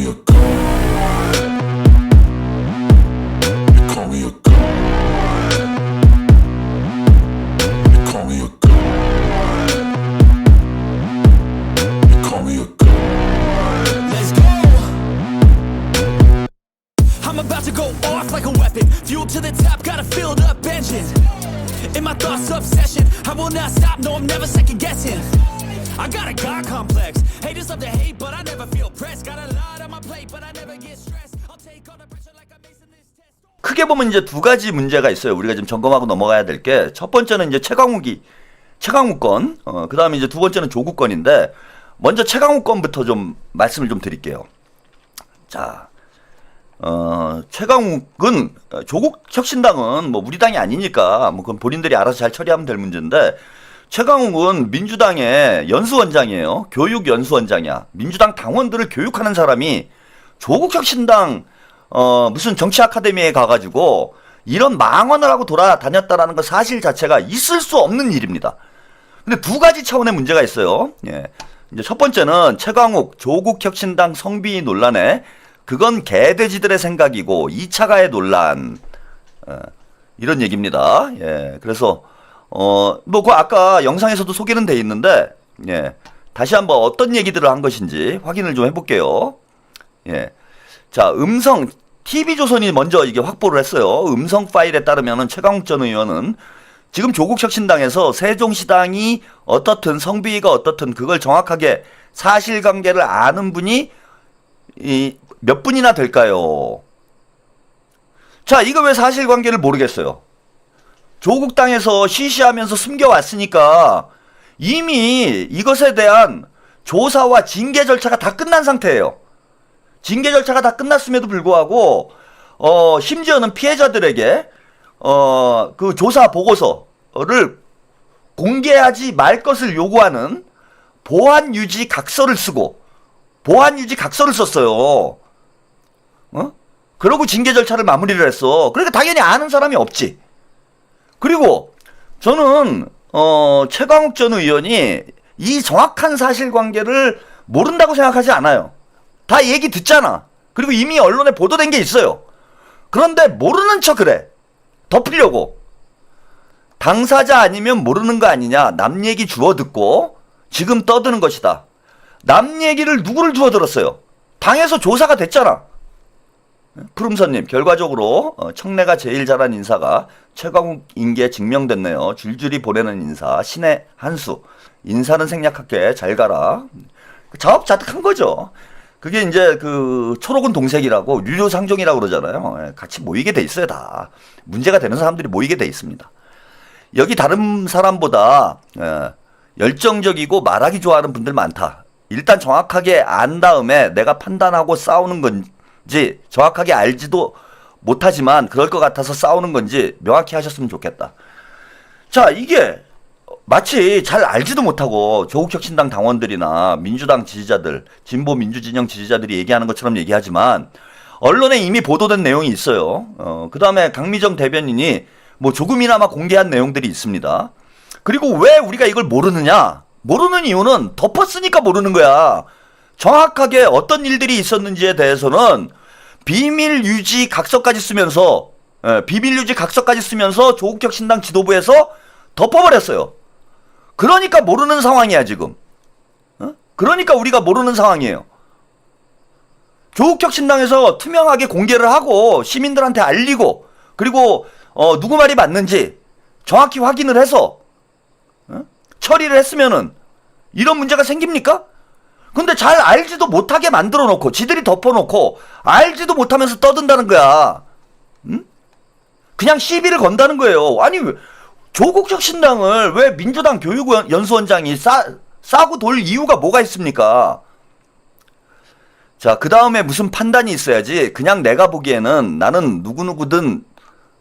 me a god. You call me a god. You call me a god. You call me a god. Let's go. I'm about to go off like a weapon. Fuel to the top, got a filled up engine. In my thoughts, obsession. I will not stop, no, I'm never second guessing. I got a God complex. Haters love to hate, but I never feel pressed. Got a lot on my plate, but I never get stressed. I'll take all the pressure like I'm acing this test. 크게 보면 이제 두 가지 문제가 있어요. 우리가 지금 점검하고 넘어가야 될 게, 첫 번째는 이제 최강욱 건, 그 다음에 이제 두 번째는 조국 건인데, 먼저 최강욱 건부터 좀 말씀을 좀 드릴게요. 자, 최강욱은, 조국 혁신당은 뭐 우리 당이 아니니까, 뭐 그건 본인들이 알아서 잘 처리하면 될 문제인데, 최강욱은 민주당의 연수원장이에요. 교육연수원장이야. 민주당 당원들을 교육하는 사람이 조국 혁신당 무슨 정치 아카데미에 가가지고 이런 망언을 하고 돌아다녔다라는 거 사실 자체가 있을 수 없는 일입니다. 근데 두 가지 차원의 문제가 있어요. 예. 이제 첫 번째는 최강욱 조국 혁신당 성비 논란에 그건 개돼지들의 생각이고 2차 가해 논란 이런 얘기입니다. 예. 그래서 뭐 그 아까 영상에서도 소개는 돼 있는데 예. 다시 한번 어떤 얘기들을 한 것인지 확인을 좀 해볼게요. 예. 자, TV조선이 먼저 이게 확보를 했어요. 음성 파일에 따르면은 최강욱 전 의원은 지금 조국 혁신당에서 세종시당이 어떻든 성비위가 어떻든 그걸 정확하게 사실관계를 아는 분이 몇 분이나 될까요? 자, 이거 왜 사실관계를 모르겠어요? 조국 땅에서 시시하면서 숨겨왔으니까 이미 이것에 대한 조사와 징계 절차가 다 끝난 상태예요. 징계 절차가 다 끝났음에도 불구하고 심지어는 피해자들에게 그 조사 보고서를 공개하지 말 것을 요구하는 보안 유지 각서를 썼어요. 그러고 징계 절차를 마무리를 했어. 그러니까 당연히 아는 사람이 없지. 그리고 저는 최강욱 전 의원이 이 정확한 사실관계를 모른다고 생각하지 않아요. 다 얘기 듣잖아. 그리고 이미 언론에 보도된 게 있어요. 그런데 모르는 척 그래. 덮으려고. 당사자 아니면 모르는 거 아니냐. 남 얘기 주워 듣고 지금 떠드는 것이다. 남 얘기를 누구를 주워 들었어요? 당에서 조사가 됐잖아. 푸름선님, 결과적으로 청래가 제일 잘한 인사가 최강욱인 게 증명됐네요. 줄줄이 보내는 인사, 신의 한수. 인사는 생략할게, 잘 가라. 자업자득한 거죠. 그게 이제 그 초록은 동색이라고 유료상종이라고 그러잖아요. 같이 모이게 돼 있어요, 다. 문제가 되는 사람들이 모이게 돼 있습니다. 여기 다른 사람보다 열정적이고 말하기 좋아하는 분들 많다. 일단 정확하게 안 다음에 내가 판단하고 싸우는 건지 정확하게 알지도 못하지만 그럴 것 같아서 싸우는 건지 명확히 하셨으면 좋겠다. 자, 이게 마치 잘 알지도 못하고 조국혁신당 당원들이나 민주당 지지자들, 진보 민주진영 지지자들이 얘기하는 것처럼 얘기하지만 언론에 이미 보도된 내용이 있어요. 그 다음에 강미정 대변인이 뭐 조금이나마 공개한 내용들이 있습니다. 그리고 왜 우리가 이걸 모르느냐? 모르는 이유는 덮었으니까 모르는 거야. 정확하게 어떤 일들이 있었는지에 대해서는 비밀 유지 각서까지 쓰면서 조국혁신당 지도부에서 덮어버렸어요. 그러니까 모르는 상황이야 지금. 그러니까 우리가 모르는 상황이에요. 조국혁신당에서 투명하게 공개를 하고 시민들한테 알리고 그리고 누구 말이 맞는지 정확히 확인을 해서 처리를 했으면은 이런 문제가 생깁니까? 근데 잘 알지도 못하게 만들어 놓고 지들이 덮어놓고 알지도 못하면서 떠든다는 거야. 응? 그냥 시비를 건다는 거예요. 아니 조국혁신당을 왜 민주당 교육연수원장이 싸고 돌 이유가 뭐가 있습니까? 자, 그 다음에 무슨 판단이 있어야지. 그냥 내가 보기에는 나는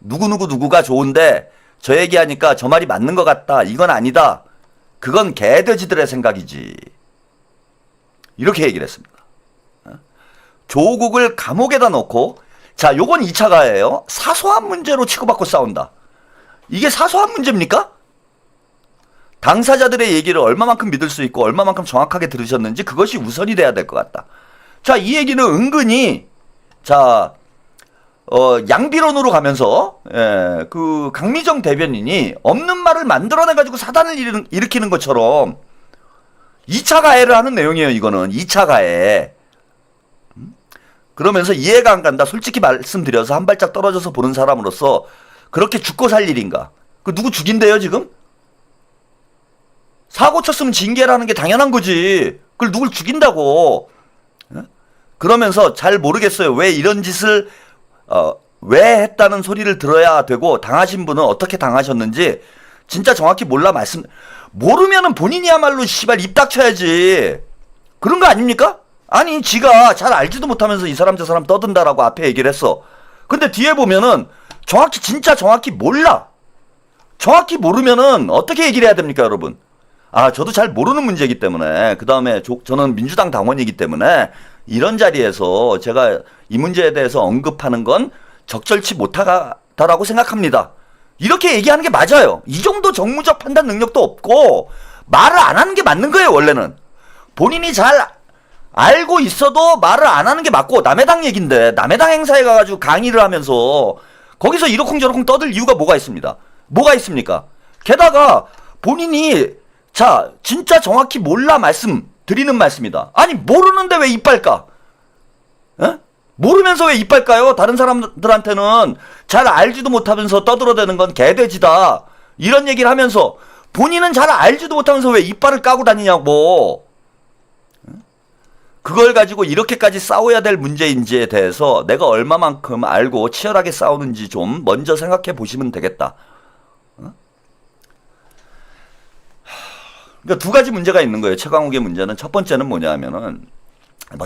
누구가 좋은데 저 얘기하니까 저 말이 맞는 것 같다. 이건 아니다. 그건 개돼지들의 생각이지. 이렇게 얘기를 했습니다. 조국을 감옥에다 넣고 자, 요건 2차 가해예요. 사소한 문제로 치고받고 싸운다. 이게 사소한 문제입니까? 당사자들의 얘기를 얼마만큼 믿을 수 있고 얼마만큼 정확하게 들으셨는지 그것이 우선이 돼야 될 것 같다. 자, 이 얘기는 은근히, 자, 양비론으로 가면서, 그 강미정 대변인이 없는 말을 만들어내가지고 사단을 일으키는 것처럼 2차 가해를 하는 내용이에요, 이거는. 2차 가해. 그러면서 이해가 안 간다. 솔직히 말씀드려서 한 발짝 떨어져서 보는 사람으로서 그렇게 죽고 살 일인가? 그 누구 죽인대요, 지금? 사고 쳤으면 징계라는 게 당연한 거지. 그걸 누굴 죽인다고. 그러면서 잘 모르겠어요. 왜 이런 짓을 왜 했다는 소리를 들어야 되고 당하신 분은 어떻게 당하셨는지 진짜 정확히 몰라 모르면은 본인이야말로 씨발 입 닥쳐야지. 그런 거 아닙니까? 아니 지가 잘 알지도 못하면서 이 사람 저 사람 떠든다라고 앞에 얘기를 했어. 근데 뒤에 보면은 진짜 정확히 몰라. 정확히 모르면은 어떻게 얘기를 해야 됩니까, 여러분? 저도 잘 모르는 문제이기 때문에, 그 다음에 저는 민주당 당원이기 때문에 이런 자리에서 제가 이 문제에 대해서 언급하는 건 적절치 못하다라고 생각합니다. 이렇게 얘기하는 게 맞아요. 이 정도 정무적 판단 능력도 없고 말을 안 하는 게 맞는 거예요, 원래는. 본인이 잘 알고 있어도 말을 안 하는 게 맞고, 남의 당 얘긴데 남의 당 행사에 가가지고 강의를 하면서 거기서 이러쿵저러쿵 떠들 이유가 뭐가 있습니다. 뭐가 있습니까? 게다가 본인이 진짜 정확히 몰라 드리는 말씀이다. 아니 모르는데 왜 이빨까? 모르면서 왜 이빨까요? 다른 사람들한테는 잘 알지도 못하면서 떠들어대는 건 개돼지다 이런 얘기를 하면서 본인은 잘 알지도 못하면서 왜 이빨을 까고 다니냐고. 그걸 가지고 이렇게까지 싸워야 될 문제인지에 대해서 내가 얼마만큼 알고 치열하게 싸우는지 좀 먼저 생각해 보시면 되겠다. 그러니까 두 가지 문제가 있는 거예요. 최강욱의 문제는. 첫 번째는 뭐냐 하면은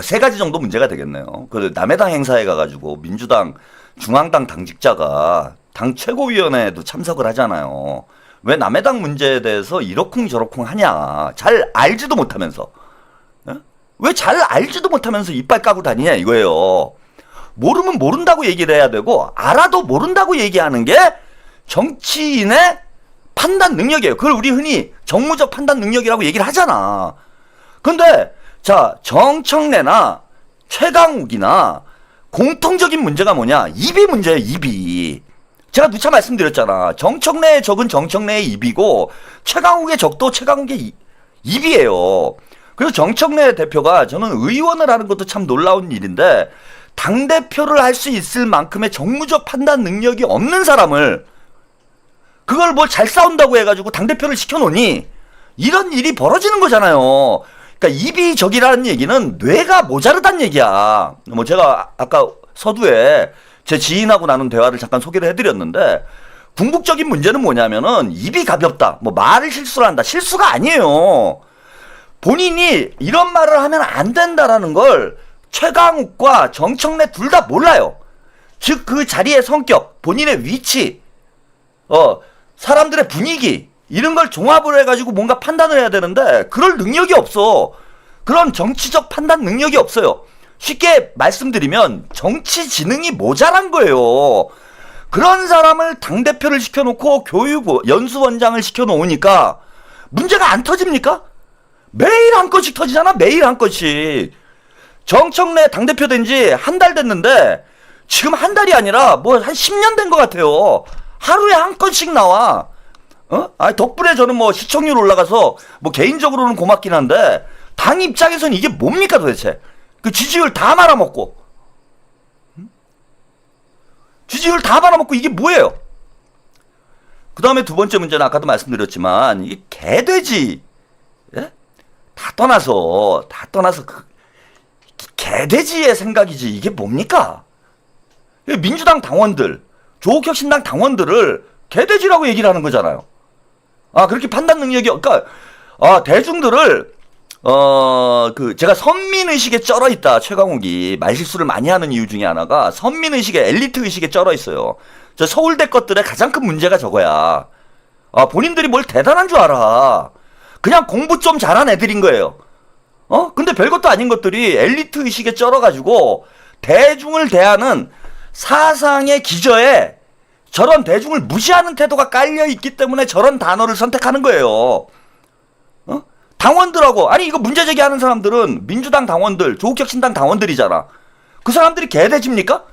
세 가지 정도 문제가 되겠네요. 그 남의 당 행사에 가가지고 민주당 중앙당 당직자가 당 최고위원회에도 참석을 하잖아요. 왜 남의 당 문제에 대해서 이러쿵저러쿵 하냐. 잘 알지도 못하면서. 왜 잘 알지도 못하면서 이빨 까고 다니냐 이거예요. 모르면 모른다고 얘기를 해야 되고 알아도 모른다고 얘기하는 게 정치인의 판단 능력이에요. 그걸 우리 흔히 정무적 판단 능력이라고 얘기를 하잖아. 근데 정청래나 최강욱이나 공통적인 문제가 뭐냐? 입이 문제예요. 입이. 제가 누차 말씀드렸잖아. 정청래의 적은 정청래의 입이고 최강욱의 적도 최강욱의 입이에요. 그래서 정청래 대표가, 저는 의원을 하는 것도 참 놀라운 일인데 당대표를 할 수 있을 만큼의 정무적 판단 능력이 없는 사람을 그걸 뭘 잘 싸운다고 해가지고 당대표를 시켜놓니 이런 일이 벌어지는 거잖아요. 그러니까 입이 적이라는 얘기는 뇌가 모자르다는 얘기야. 뭐 제가 아까 서두에 제 지인하고 나눈 대화를 잠깐 소개를 해드렸는데, 궁극적인 문제는 뭐냐면은 입이 가볍다, 뭐 말을 실수를 한다. 실수가 아니에요. 본인이 이런 말을 하면 안 된다라는 걸 최강욱과 정청래 둘 다 몰라요. 즉 그 자리의 성격, 본인의 위치, 사람들의 분위기 이런 걸 종합을 해가지고 뭔가 판단을 해야 되는데 그럴 능력이 없어. 그런 정치적 판단 능력이 없어요. 쉽게 말씀드리면 정치 지능이 모자란 거예요. 그런 사람을 당대표를 시켜놓고 연수원장을 시켜놓으니까 문제가 안 터집니까? 매일 한 건씩 터지잖아. 매일 한 건씩. 정청래 당대표 된 지 한 달 됐는데 지금 한 달이 아니라 뭐 한 10년 된 것 같아요. 하루에 한 건씩 나와. 덕분에 저는 뭐 시청률 올라가서 뭐 개인적으로는 고맙긴 한데 당 입장에서는 이게 뭡니까 도대체? 그 지지율 다 말아먹고. 지지율 다 말아먹고 이게 뭐예요? 그 다음에 두 번째 문제는 아까도 말씀드렸지만 이게 개돼지. 예? 다 떠나서 그 개돼지의 생각이지 이게 뭡니까? 민주당 당원들, 조국혁신당 당원들을 개돼지라고 얘기를 하는 거잖아요. 그렇게 판단 능력이, 그러니까 대중들을 제가 선민의식에 쩔어 있다. 최강욱이 말실수를 많이 하는 이유 중에 하나가 선민의식에, 엘리트 의식에 쩔어 있어요. 저 서울대 것들의 가장 큰 문제가 저거야. 본인들이 뭘 대단한 줄 알아. 그냥 공부 좀 잘한 애들인 거예요. 근데 별것도 아닌 것들이 엘리트 의식에 쩔어가지고 대중을 대하는 사상의 기저에 저런 대중을 무시하는 태도가 깔려있기 때문에 저런 단어를 선택하는 거예요. 당원들하고, 아니 이거 문제 제기하는 사람들은 민주당 당원들, 조국혁신당 당원들이잖아. 그 사람들이 개돼지입니까?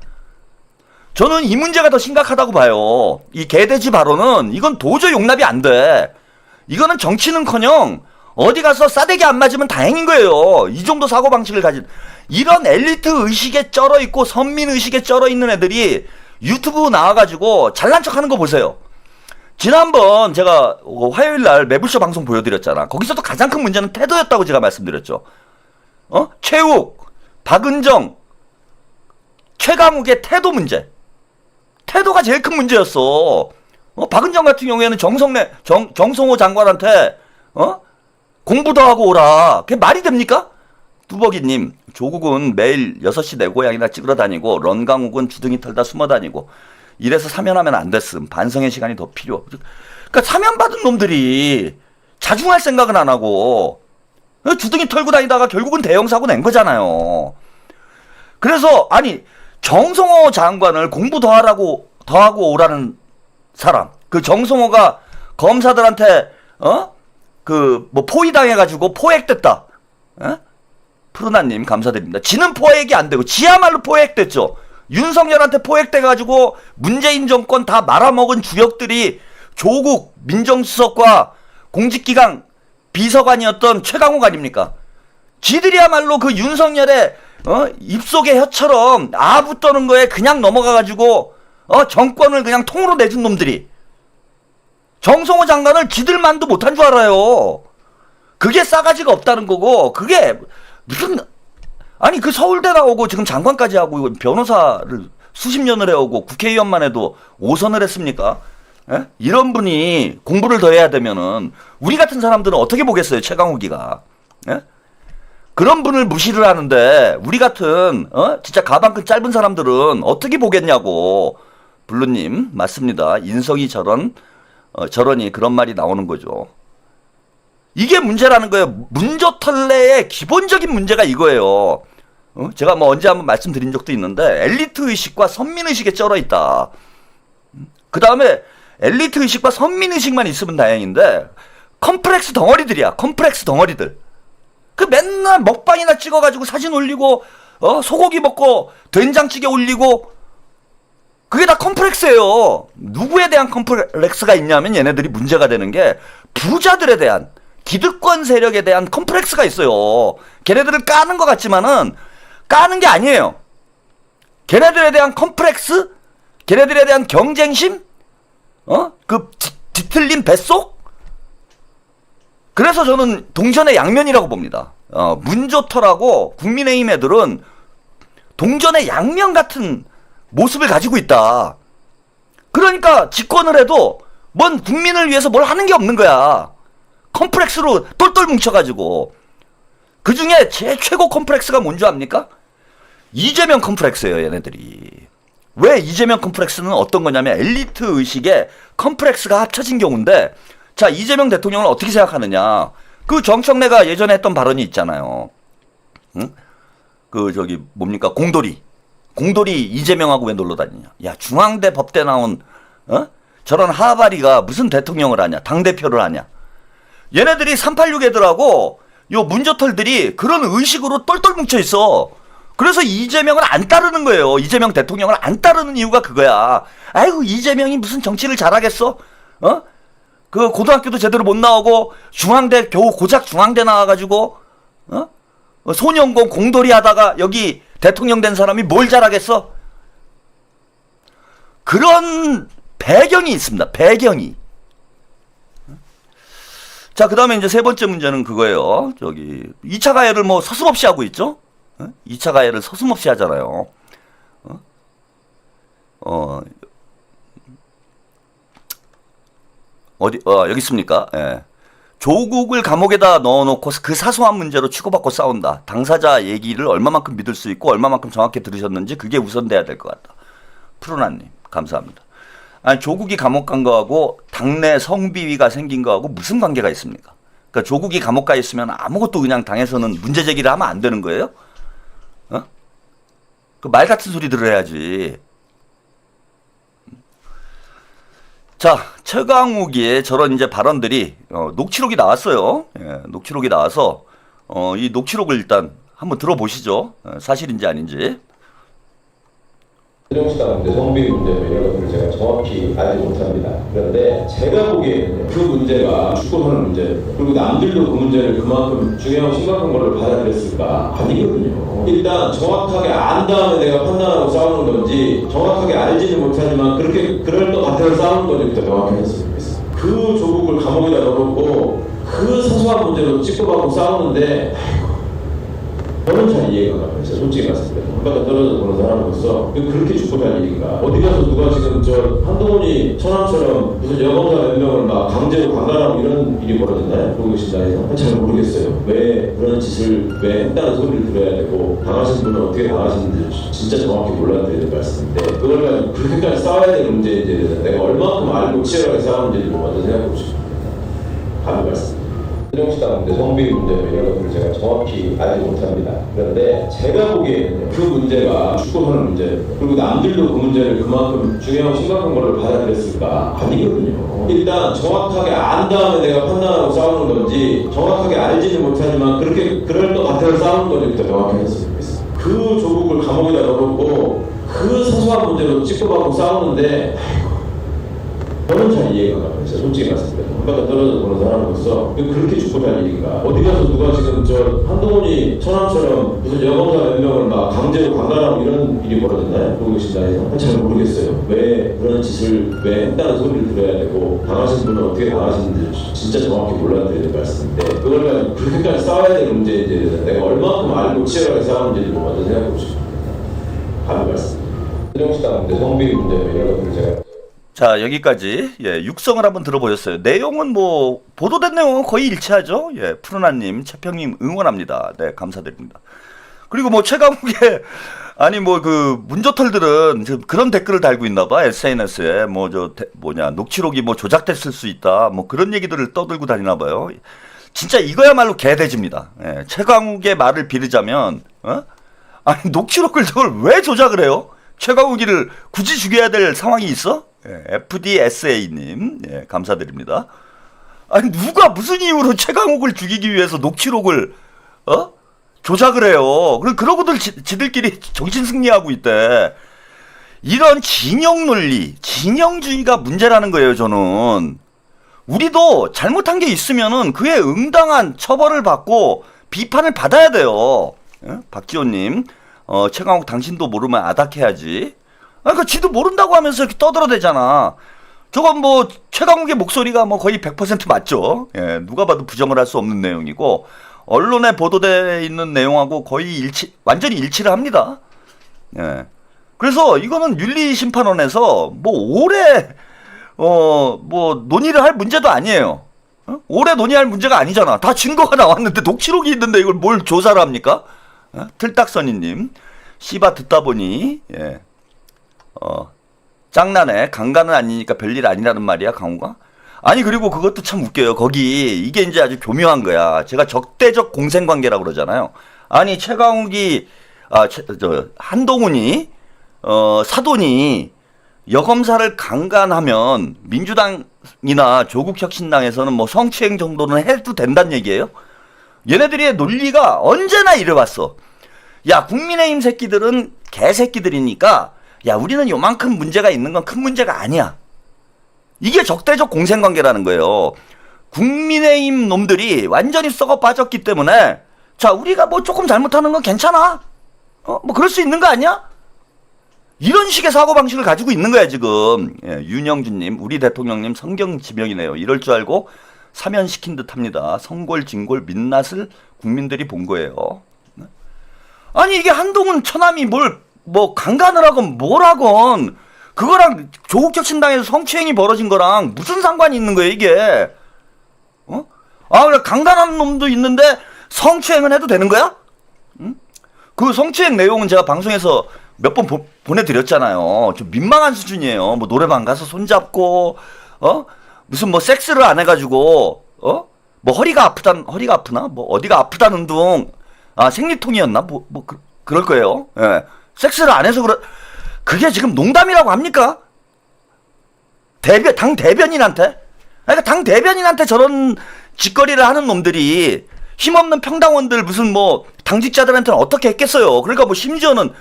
저는 이 문제가 더 심각하다고 봐요. 이 개돼지 발언은 이건 도저히 용납이 안 돼. 이거는 정치는커녕 어디 가서 싸대기 안 맞으면 다행인 거예요. 이 정도 사고방식을 가진 이런 엘리트 의식에 쩔어 있고 선민 의식에 쩔어 있는 애들이 유튜브 나와가지고 잘난 척하는 거 보세요. 지난번 제가 화요일날 매불쇼 방송 보여드렸잖아. 거기서도 가장 큰 문제는 태도였다고 제가 말씀드렸죠. 최욱, 박은정, 최강욱의 태도 문제. 태도가 제일 큰 문제였어. 박은정 같은 경우에는 정성호 장관한테 공부 더 하고 오라. 그게 말이 됩니까? 뚜벅이님, 조국은 매일 6시 내 고향이나 찍으러 다니고 런강욱은 주둥이 털다 숨어 다니고 이래서 사면하면 안 됐음. 반성의 시간이 더 필요. 그러니까 사면받은 놈들이 자중할 생각은 안 하고 주둥이 털고 다니다가 결국은 대형 사고 낸 거잖아요. 그래서 아니 정성호 장관을 공부 더 하고 오라는 사람. 그 정성호가 검사들한테 포위당해가지고 포획됐다. 푸르나님 감사드립니다. 지는 포획이 안 되고 지야말로 포획됐죠. 윤석열한테 포획돼가지고 문재인 정권 다 말아먹은 주역들이 조국 민정수석과 공직기강 비서관이었던 최강욱 아닙니까? 지들이야말로 그 윤석열의 입속의 혀처럼 아부 떠는 거에 그냥 넘어가가지고 정권을 그냥 통으로 내준 놈들이 정성호 장관을 지들만도 못한 줄 알아요. 그게 싸가지가 없다는 거고 그게 무슨 아니 그 서울대 나오고 지금 장관까지 하고 변호사를 수십 년을 해오고 국회의원만 해도 5선을 했습니까? 에? 이런 분이 공부를 더 해야 되면은 우리 같은 사람들은 어떻게 보겠어요, 최강욱이가? 에? 그런 분을 무시를 하는데 우리 같은 진짜 가방끈 짧은 사람들은 어떻게 보겠냐고. 블루님 맞습니다. 인성이 저러니 그런 말이 나오는 거죠. 이게 문제라는 거예요. 문조털레의 기본적인 문제가 이거예요. 제가 뭐 언제 한번 말씀드린 적도 있는데 엘리트 의식과 선민 의식에 쩔어 있다. 그 다음에 엘리트 의식과 선민 의식만 있으면 다행인데 컴플렉스 덩어리들이야. 컴플렉스 덩어리들. 그 맨날 먹방이나 찍어가지고 사진 올리고 소고기 먹고 된장찌개 올리고 그게 다 컴플렉스예요. 누구에 대한 컴플렉스가 있냐면 얘네들이 문제가 되는 게 부자들에 대한 기득권 세력에 대한 컴플렉스가 있어요. 걔네들을 까는 것 같지만은 까는 게 아니에요. 걔네들에 대한 컴플렉스, 걔네들에 대한 경쟁심, 그 뒤틀린 뱃속. 그래서 저는 동전의 양면이라고 봅니다. 문조털하고 국민의힘 애들은 동전의 양면 같은 모습을 가지고 있다. 그러니까 집권을 해도 뭔 국민을 위해서 뭘 하는 게 없는 거야. 컴플렉스로 똘똘 뭉쳐가지고. 그 중에 제 최고 컴플렉스가 뭔지 압니까? 이재명 컴플렉스예요, 얘네들이. 왜 이재명 컴플렉스는 어떤 거냐면 엘리트 의식에 컴플렉스가 합쳐진 경우인데, 자, 이재명 대통령을 어떻게 생각하느냐. 그 정청래가 예전에 했던 발언이 있잖아요. 응? 뭡니까? 공돌이 이재명하고 왜 놀러 다니냐. 야, 중앙대 법대 나온 저런 하바리가 무슨 대통령을 하냐, 당대표를 하냐. 얘네들이 386 애들하고 요 문조털들이 그런 의식으로 똘똘 뭉쳐 있어. 그래서 이재명을 안 따르는 거예요. 이재명 대통령을 안 따르는 이유가 그거야. 아이고, 이재명이 무슨 정치를 잘하겠어? 그 고등학교도 제대로 못 나오고 중앙대 겨우 고작 중앙대 나와가지고 소년공 공돌이 하다가 여기 대통령 된 사람이 뭘 잘하겠어? 그런 배경이 있습니다. 배경이. 자, 그 다음에 이제 세 번째 문제는 그거예요. 2차 가해를 뭐 서슴없이 하고 있죠? 2차 가해를 서슴없이 하잖아요. 여기 있습니까? 예. 조국을 감옥에다 넣어놓고 그 사소한 문제로 치고받고 싸운다. 당사자 얘기를 얼마만큼 믿을 수 있고 얼마만큼 정확히 들으셨는지 그게 우선돼야 될 것 같다. 푸르나님 감사합니다. 아니, 조국이 감옥 간 거하고 당내 성비위가 생긴 거하고 무슨 관계가 있습니까? 그러니까 조국이 감옥 가 있으면 아무것도 그냥 당에서는 문제 제기를 하면 안 되는 거예요? 그 말 같은 소리들을 해야지. 자, 최강욱의 저런 이제 발언들이 녹취록이 나왔어요. 예, 녹취록이 나와서 이 녹취록을 일단 한번 들어보시죠. 사실인지 아닌지. 세종시당 문제, 성비 문제 이런 것들을 제가 정확히 알지 못합니다. 그런데 제가 보기에는 그 문제가 죽고 사는 문제, 그리고 남들도 그 문제를 그만큼 중요하고 심각한 걸로 받아들였을까? 아니거든요. 일단 정확하게 안 다음에 내가 판단하고 싸우는 건지, 정확하게 알지는 못하지만 그렇게 그럴 것 같아서 싸우는 건지부터 명확히 했으면 좋겠어요. 그 조국을 감옥에다 넣어놓고 그 사소한 문제로 찍고받고 싸우는데 저는 잘 이해가 가요. 솔직히 말씀드려요. 한바탕 떨어져 보는 사람으로서 그렇게 죽고 살 일인가. 어디 가서 누가 지금 저 한동훈이 천황처럼 무슨 여검사 몇 명을 막 강제로 강간하고 이런 일이 벌어졌나요? 보고신다해서 잘 모르겠어요. 왜 그런 짓을 왜 했다는 소리를 들어야 되고 당하신 분은 어떻게 당하시는지 진짜 정확히 몰라야 되는 말씀인데 그걸 가지고 그렇게까지 싸워야 되는 문제에 대해서 내가 얼마큼 알고 치열하게 싸우는지를 먼저 생각해보고 싶습니다. 감히 말씀드립니다. 세종시당 문제, 성비 문제 이런 것들을 제가 정확히 알지 못합니다. 그런데 제가 보기에는 그 문제가 죽고 사는 문제, 그리고 남들도 그 문제를 그만큼 중요하고 심각한 걸로 받아들였을까? 아니거든요. 일단 정확하게 안 다음에 내가 판단하고 싸우는 건지, 정확하게 알지는 못하지만 그렇게 그럴 것 같아서 싸우는 건지부터 명확히 했으면 좋겠어요. 그 조국을 감옥에다 넣어놓고 그 사소한 문제로 찍고받고 싸우는데 저는 잘 이해가 가요. 솔직히 말씀드려요. 한바탕 떨어져 보는 사람으로서 그렇게 죽고 살 일인가. 어디 가서 누가 지금 저 한동훈이 천황처럼 무슨 여검사 몇 명을 막 강제로 강간하고 이런 일이 벌어졌나요? 보고신다해서 잘 모르겠어요. 왜 그런 짓을 왜 했다는 소리를 들어야 되고 당하신 분은 어떻게 당하시는지 진짜 정확히 몰라야 되는 말씀인데 그걸 가지고 그렇게까지 싸워야 되는 문제에 대해서 내가 얼마큼 알고 치열하게 싸우는지를 먼저 생각해보고 싶습니다. 감히 말씀드립니다. 세종시당 문제, 성비 문제 이런 것들을 제가 자, 여기까지 육성을 한번 들어보셨어요. 내용은 뭐 보도된 내용은 거의 일치하죠. 푸르나님, 최평님 응원합니다. 네, 감사드립니다. 그리고 뭐 최강욱의 아니 뭐 그 문조털들은 그런 댓글을 달고 있나봐. SNS에 뭐 녹취록이 뭐 조작됐을 수 있다. 뭐 그런 얘기들을 떠들고 다니나봐요. 진짜 이거야말로 개돼지입니다. 최강욱의 말을 빌리자면 아니 녹취록을 저걸 왜 조작을 해요? 최강욱이를 굳이 죽여야 될 상황이 있어? FDSA님, 감사드립니다. 아니, 누가 무슨 이유로 최강욱을 죽이기 위해서 녹취록을, 조작을 해요. 그러고들 지들끼리 정신승리하고 있대. 이런 진영 논리, 진영주의가 문제라는 거예요, 저는. 우리도 잘못한 게 있으면은 그에 응당한 처벌을 받고 비판을 받아야 돼요. 박지호님, 최강욱 당신도 모르면 아닥해야지. 그 지도 모른다고 하면서 이렇게 떠들어대잖아. 저건 뭐 최강욱의 목소리가 뭐 거의 100% 맞죠. 누가 봐도 부정을 할 수 없는 내용이고 언론에 보도되어 있는 내용하고 거의 완전히 일치를 합니다. 그래서 이거는 윤리심판원에서 뭐 오래 뭐 논의를 할 문제도 아니에요. 오래 논의할 문제가 아니잖아. 다 증거가 나왔는데 녹취록이 있는데 이걸 뭘 조사를 합니까? 틀딱선이님, 씨바 듣다 보니 짱나네. 강간은 아니니까 별일 아니라는 말이야, 강호가? 아니, 그리고 그것도 참 웃겨요. 거기, 이게 이제 아주 교묘한 거야. 제가 적대적 공생관계라고 그러잖아요. 아니, 최강욱이, 한동훈이, 사돈이 여검사를 강간하면 민주당이나 조국혁신당에서는 뭐 성추행 정도는 해도 된다는 얘기예요? 얘네들의 논리가 언제나 이래왔어. 야, 국민의힘 새끼들은 개새끼들이니까 야, 우리는 요만큼 문제가 있는 건 큰 문제가 아니야. 이게 적대적 공생관계라는 거예요. 국민의힘 놈들이 완전히 썩어 빠졌기 때문에 자, 우리가 뭐 조금 잘못하는 건 괜찮아. 뭐 그럴 수 있는 거 아니야? 이런 식의 사고방식을 가지고 있는 거야 지금. 윤영준님, 우리 대통령님 성경지명이네요. 이럴 줄 알고 사면시킨 듯 합니다. 성골진골 민낯을 국민들이 본 거예요. 아니 이게 한동훈 처남이 뭐 강간을 하건 뭘 하건 그거랑 조국혁신당에서 성추행이 벌어진 거랑 무슨 상관이 있는 거예요 이게? 그래 강간하는 놈도 있는데 성추행은 해도 되는 거야? 응? 그 성추행 내용은 제가 방송에서 몇 번 보내드렸잖아요. 좀 민망한 수준이에요. 뭐 노래방 가서 손잡고 무슨 뭐 섹스를 안 해가지고 뭐 허리가 아프나 뭐 어디가 아프다는 둥 생리통이었나 그럴 거예요. 섹스를 안 해서 그게 지금 농담이라고 합니까? 당 대변인한테? 그러니까 당 대변인한테 저런 짓거리를 하는 놈들이 힘없는 평당원들 무슨 뭐 당직자들한테는 어떻게 했겠어요. 그러니까 뭐 심지어는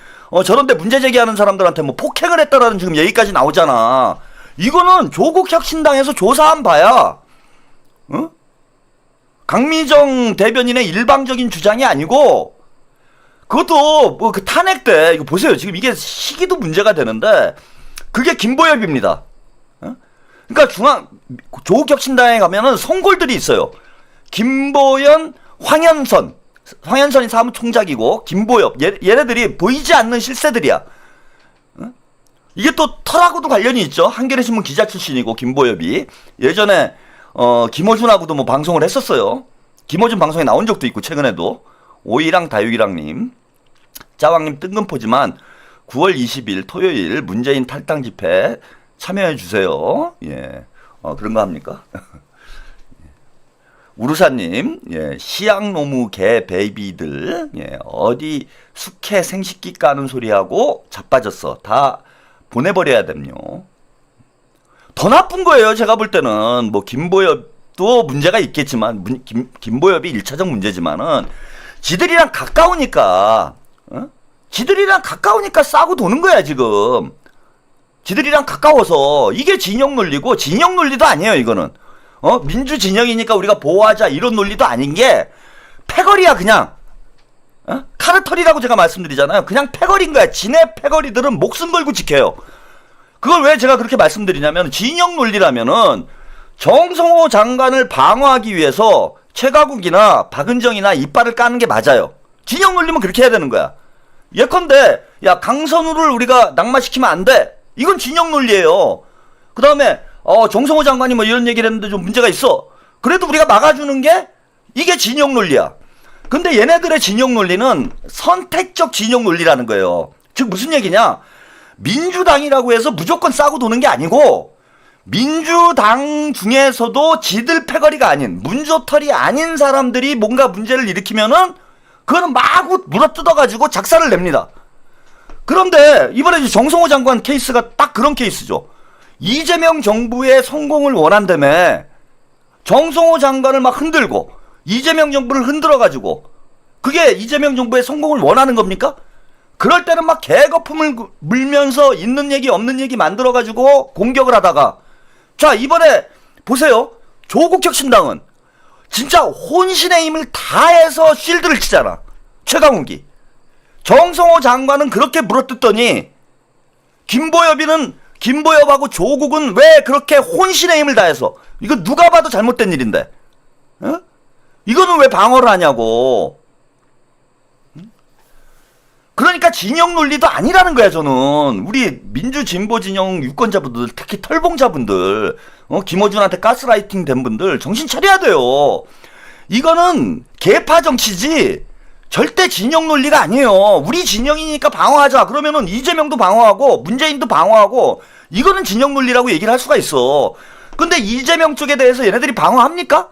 저런데 문제 제기하는 사람들한테 뭐 폭행을 했다라는 지금 얘기까지 나오잖아. 이거는 조국 혁신당에서 조사한 바야. 강미정 대변인의 일방적인 주장이 아니고, 그것도 뭐 그 탄핵 때 이거 보세요. 지금 이게 시기도 문제가 되는데 그게 김보엽입니다. 그러니까 조국 혁신당에 가면은 송골들이 있어요. 김보연, 황현선이 사무총장이고 김보엽, 얘네들이 보이지 않는 실세들이야. 이게 또 털하고도 관련이 있죠. 한겨레신문 기자 출신이고 김보엽이 예전에 김어준하고도 뭐 방송을 했었어요. 김어준 방송에 나온 적도 있고 최근에도 오이랑 다육이랑님, 짜왕님 뜬금포지만 9월 20일 토요일 문재인 탈당 집회 참여해 주세요. 예, 그런 거 합니까? 우루사님, 예, 시약노무 개 베이비들, 예, 어디 숙회 생식기 까는 소리하고 자빠졌어. 다 보내버려야 됨요. 더 나쁜 거예요. 제가 볼 때는 뭐 김보엽도 문제가 있겠지만 김보엽이 1차적 문제지만은 지들이랑 가까우니까 싸고 도는 거야 지금. 지들이랑 가까워서 이게 진영 논리고, 진영 논리도 아니에요 이거는. 민주 진영이니까 우리가 보호하자 이런 논리도 아닌 게 패거리야 그냥. 카르텔이라고 제가 말씀드리잖아요. 그냥 패거리인 거야. 지네 패거리들은 목숨 걸고 지켜요. 그걸 왜 제가 그렇게 말씀드리냐면, 진영 논리라면은 정성호 장관을 방어하기 위해서 최가국이나 박은정이나 이빨을 까는 게 맞아요. 진영 논리면 그렇게 해야 되는 거야. 예컨대 야 강선우를 우리가 낙마시키면 안 돼. 이건 진영 논리예요. 그 다음에 정성호 장관이 뭐 이런 얘기를 했는데 좀 문제가 있어. 그래도 우리가 막아주는 게 이게 진영 논리야. 근데 얘네들의 진영 논리는 선택적 진영 논리라는 거예요. 즉 무슨 얘기냐? 민주당이라고 해서 무조건 싸고 도는 게 아니고, 민주당 중에서도 지들 패거리가 아닌, 문조털이 아닌 사람들이 뭔가 문제를 일으키면은 그거는 마구 물어뜯어가지고 작사를 냅니다. 그런데 이번에 정성호 장관 케이스가 딱 그런 케이스죠. 이재명 정부의 성공을 원한다며 정성호 장관을 막 흔들고 이재명 정부를 흔들어가지고, 그게 이재명 정부의 성공을 원하는 겁니까? 그럴 때는 막 개거품을 물면서 있는 얘기 없는 얘기 만들어가지고 공격을 하다가, 자 이번에 보세요. 조국 혁신당은 진짜 혼신의 힘을 다해서 실드를 치잖아. 최강욱이. 정성호 장관은 그렇게 물어뜯더니 김보엽하고 조국은 왜 그렇게 혼신의 힘을 다해서, 이거 누가 봐도 잘못된 일인데 이거는 왜 방어를 하냐고. 그러니까 진영 논리도 아니라는 거야. 저는 우리 민주 진보 진영 유권자분들, 특히 털봉자분들, 김어준한테 가스라이팅 된 분들 정신 차려야 돼요. 이거는 계파 정치지 절대 진영 논리가 아니에요. 우리 진영이니까 방어하자. 그러면은 이재명도 방어하고 문재인도 방어하고, 이거는 진영 논리라고 얘기를 할 수가 있어. 근데 이재명 쪽에 대해서 얘네들이 방어합니까?